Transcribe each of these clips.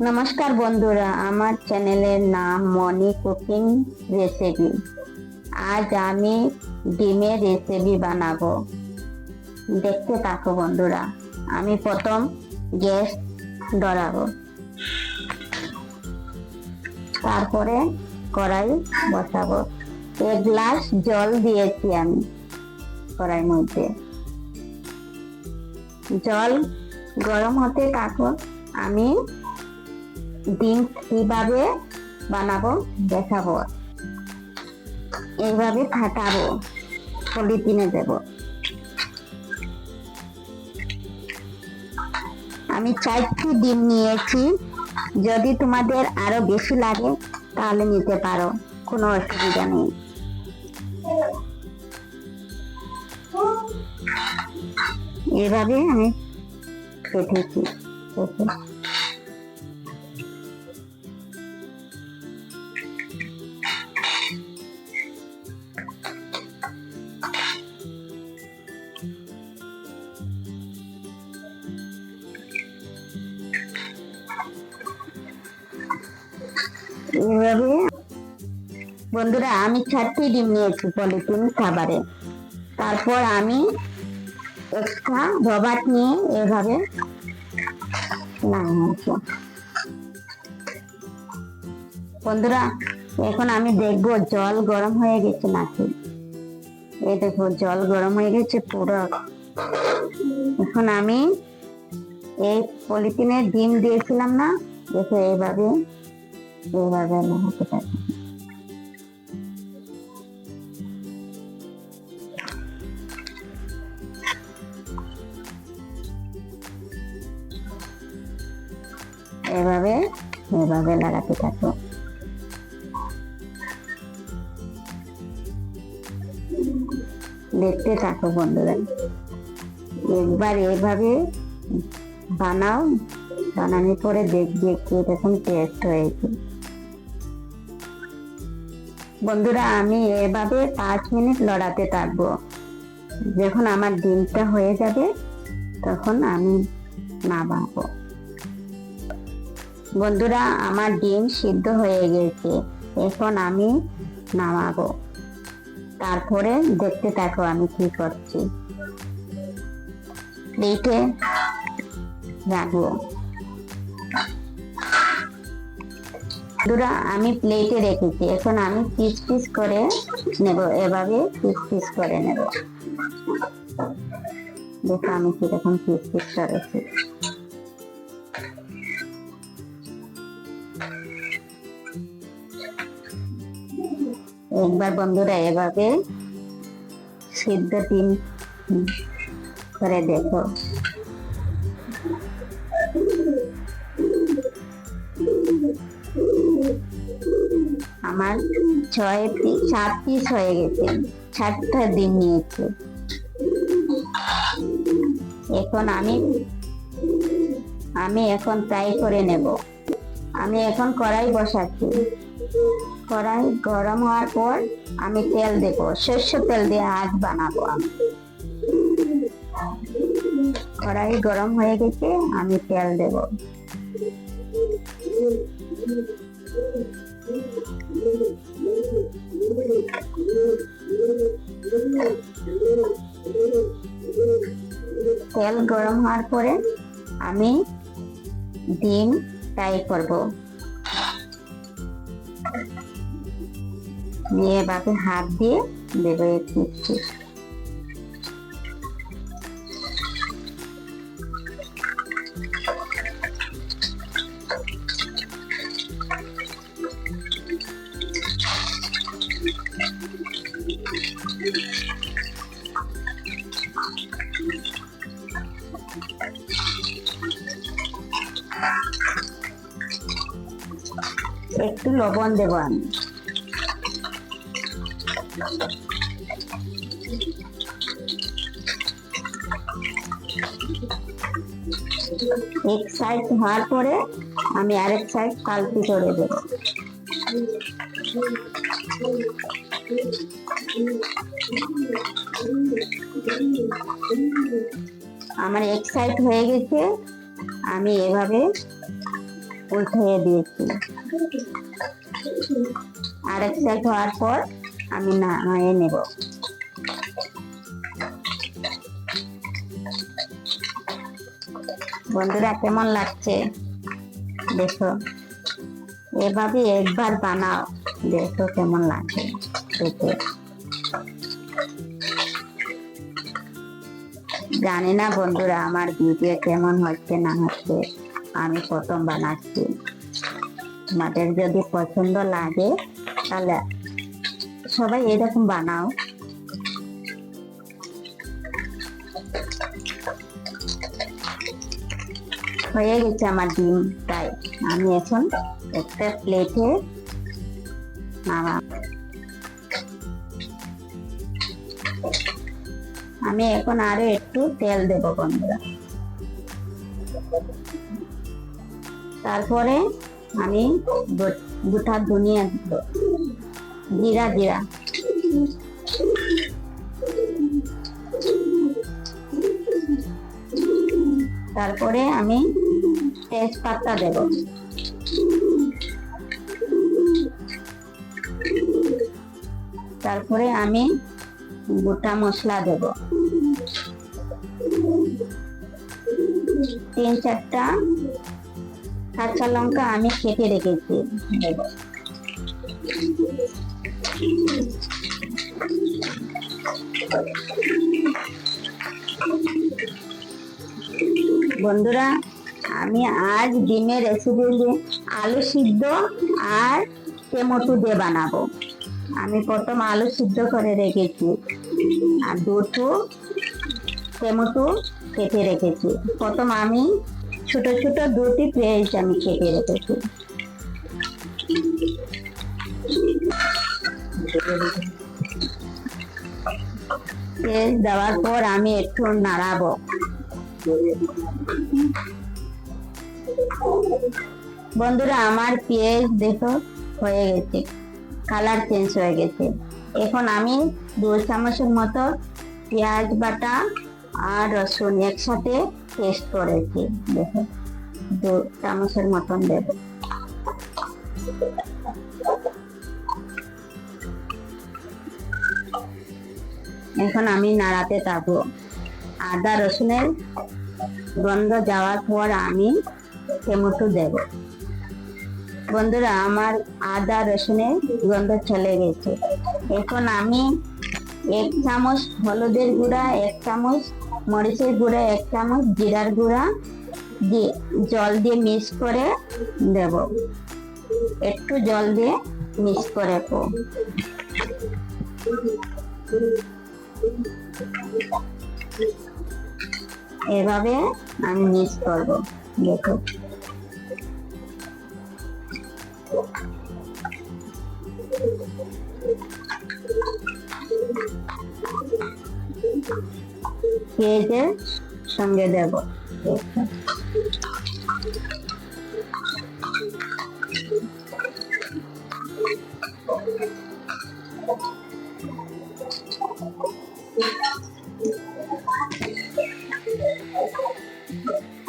নমস্কার বন্ধুরা, আমার চ্যানেলের নাম মনি কুকিং রেসিপি। আজ আমি ডিমের রেসিপি বানাবো, দেখতে থাকো বন্ধুরা। আমি প্রথম গ্যাস ধরাবো, তারপরে কড়াই বসাবো। 1 গ্লাস জল দিয়েছি আমি কড়াইয়ের মধ্যে। জল গরম হতে থাকো, আমি ডিম কিভাবে বানাবো দেখাবো। এইভাবে ফাটাবো, পলিথিনে দেব। আমি 4টি ডিম নিয়েছি, যদি তোমাদের আরো বেশি লাগে তাহলে নিতে পারো, কোনো অসুবিধা নেই। এভাবে আমি কেটেছি। এভাবে বন্ধুরা, আমি 4টি ডিম নিয়েছি পলিথিন খাবারে। তারপর আমি একটা রবার নিয়ে এভাবে নামিয়েছি। বন্ধুরা, এখন আমি দেখবো জল গরম হয়ে গেছে নাকি। এই দেখো, জল গরম হয়ে গেছে পুরো। এখন আমি এই পলিথিনে ডিম দিয়েছিলাম না, দেখো এইভাবে এইভাবে নামাতে থাকি। এভাবে এভাবে লাগাতে থাকো। দেখতে থাকো বন্ধুরা, একবার এভাবে বানাও, বানানোর পরে দেখবে কিরকম টেস্ট হয়েছে। বন্ধুরা, আমি এভাবে 5 মিনিট লড়াতে থাকবো। যখন আমার ডিমটা হয়ে যাবে তখন আমি নামাবো। বন্ধুরা, আমার ডিম সিদ্ধ হয়ে গেছে, এখন আমি নামাবো। তারপরে দেখতে থাকো আমি কি করছি। প্লেটে রাখবো। বন্ধুরা, আমি প্লেটে রেখেছি, এখন আমি পিস পিস করে নেব। এভাবে পিস পিস করে নেব। দেখো আমি কিরকম পিস পিস করেছি। একবার বন্ধুরা এভাবে সিদ্ধ ডিম করে দেখো। আমার 7 পিস হয়ে গেছে, 7টা ডিম নিয়েছি। এখন আমি এখন ফ্রাই করে নেব। আমি এখন কড়াই বসাচ্ছি। কড়াই গরম হওয়ার পর আমি তেল দেব, সরষের তেল দিয়ে আজ বানাবো আমি। কড়াই গরম হয়ে গেছে, আমি তেল দেব। তেল গরম হওয়ার পরে আমি ডিম ফ্রাই করব। নিয়ে বাকি হাত দিয়ে দেবো একটু। একটু লবণ দেবো আমি। এক সাইড হওয়ার পরে আমি আরেক সাইড পাল্টি করে দেব। আমার এক সাইড হয়ে গেছে, আমি এভাবে উল্টিয়ে দিয়েছি। আরেক সাইড হওয়ার পর আমি নামিয়ে নেব। বন্ধুরা কেমন লাগছে দেখো, এভাবে একবার বানাও, দেখো কেমন লাগে খেতে। জানি না বন্ধুরা আমার ভিডিও কেমন হচ্ছে না হচ্ছে, আমি প্রথম বানাচ্ছি। তোমাদের যদি পছন্দ লাগে তাহলে সবাই এরকম বানাও। হয়ে গেছে আমার ডিম, তাই আমি এখন একটা প্লেটে নামাবো। আমি এখন আরো একটু তেল দেব বন্ধুরা। তারপরে আমি গোটা ধনিয়া দেব, জিরা জিরা, তারপরে আমি তেজপাতা দেব, তারপরে আমি গোটা মশলা দেব, 3-4টা কাঁচা লঙ্কা আমি কেটে রেখেছি দেব। বন্ধুরা আমি আজ ডিমের রেসিপি আলু সিদ্ধ আর টমেটো দিয়ে বানাবো। আমি প্রথম আলু সিদ্ধ করে রেখেছি আর দুটো টমেটো কেটে রেখেছি। প্রথম আমি ছোট ছোট দুটি পেঁয়াজ আমি কেটে রেখেছি। পেঁয়াজ দেওয়ার পর আমি একটু নাড়াবো। বন্ধুরা আমার পেঁয়াজ দেখো হয়ে গেছে, কালার চেঞ্জ হয়ে গেছে। এখন আমি 2 চামচের মতো পেঁয়াজ বাটা আর রসুন একসাথে পেস্ট করেছি, দেখো 2 চামচের মতন দেব। এখন আমি নাড়াতে থাকবো। আদা রসুনের গন্ধ যাওয়ার পর আমি টমেটো দেব। বন্ধুরা আমার আদা রসুনের গন্ধ চলে গেছে। এখন আমি 1 চামচ হলুদের গুঁড়া, 1 চামচ মরিচের গুঁড়া, 1 চামচ জিরার গুঁড়া দিয়ে জল দিয়ে মিক্স করে দেব। একটু জল দিয়ে মিক্স করে এভাবে আমি মিক্স করব। দেখো পেঁয়াজের সঙ্গে দেব।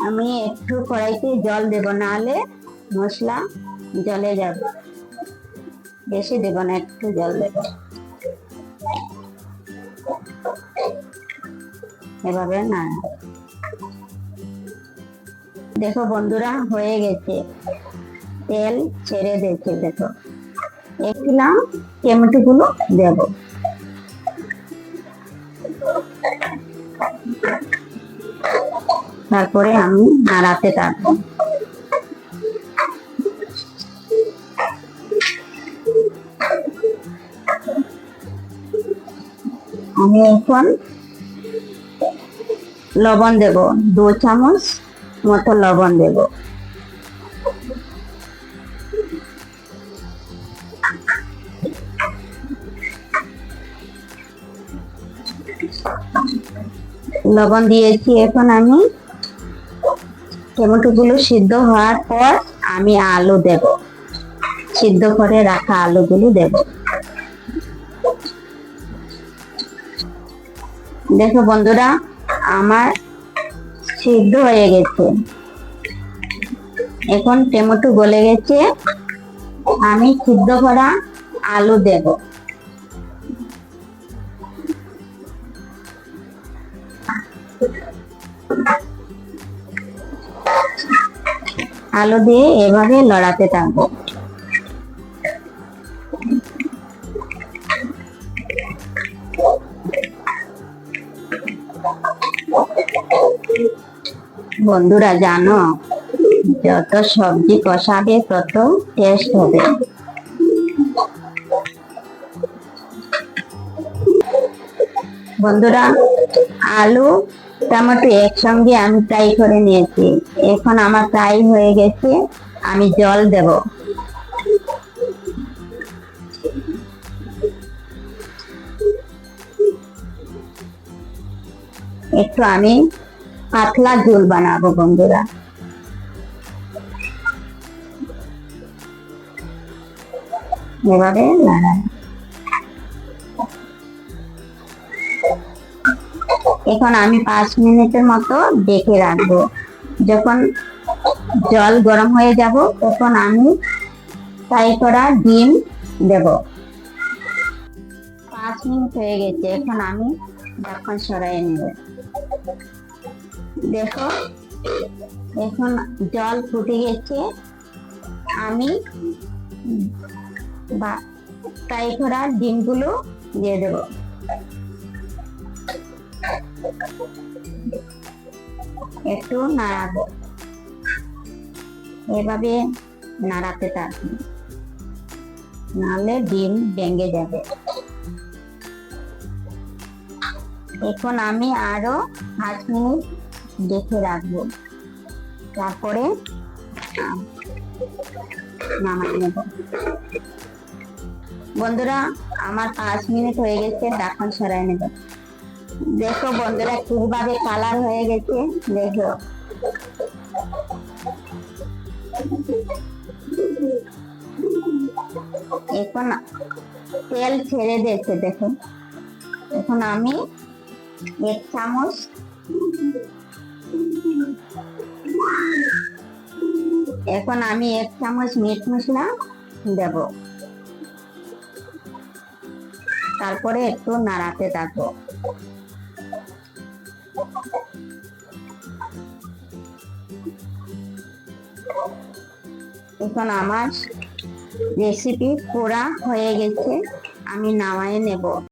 আমি একটু কড়াইতে জল দেব, নাহলে মশলা জলে যাবে। বেশি দেব না, একটু জল দেব। এভাবে না, দেখো বন্ধুরা হয়ে গেছে, তেল ছেড়ে দিয়েছে। দেখো একলাম টমেটো গুলো দেব। তারপরে আমি নাড়াতে থাকবো। আমি এখন লবণ দেব, 2 চামচ মতো লবণ দেব। লবণ দিয়েছি। এখন আমি টমেটো গুলো সিদ্ধ হওয়ার পর আমি আলু দেব, সিদ্ধ করে রাখা আলুগুলো দেব। দেখো বন্ধুরা আমার সিদ্ধ হয়ে গেছে। এখন টমেটো গলে গেছে, আমি সিদ্ধ করা আলু দেব। আলু দিয়ে এভাবে লড়াতে থাকবো। বন্ধুরা জানো, যত সবজি কষাবে তত টেস্ট হবে। বন্ধুরা, আলু টমেটো একসঙ্গে আমি ফ্রাই করে নিয়েছি। এখন আমার ফ্রাই হয়ে গেছে, আমি জল দেব। একটু আমি পাতলা ঝোল বানাবো বন্ধুরা। এভাবে নাড়াই। এখন আমি 5 মিনিটের মতো ডেকে রাখবো। যখন জল গরম হয়ে যাব তখন আমি ফ্রাই করা ডিম দেব। 5 মিনিট হয়ে গেছে, এখন আমি ঢাকনা সরাই নেব। দেখো, এখন জল ফুটে গেছে, আমি ফ্রাই করা ডিমগুলো দিয়ে দেব। একটু নাড়াবো, এভাবে নাড়াতে থাকবো, নাহলে ডিম ভেঙে যাবে। এখন আমি আরো 5 মিনিট ডেকে রাখবো, তারপরে নামাই নেব। বন্ধুরা, আমার 5 মিনিট হয়ে গেছে, ঢাকনা সরাই নেব। দেখো বন্ধুরা, কিভাবে কালার হয়ে গেছে, দেখো। এখন তেল ছেড়ে দিয়েছে, দেখো। এখন আমি 1 চামচ মিট মশলা দেব। তারপরে একটু নাড়াতে থাকবো। এখন আমার রেসিপি পুরা হয়ে গেছে, আমি নামায়ে নেব।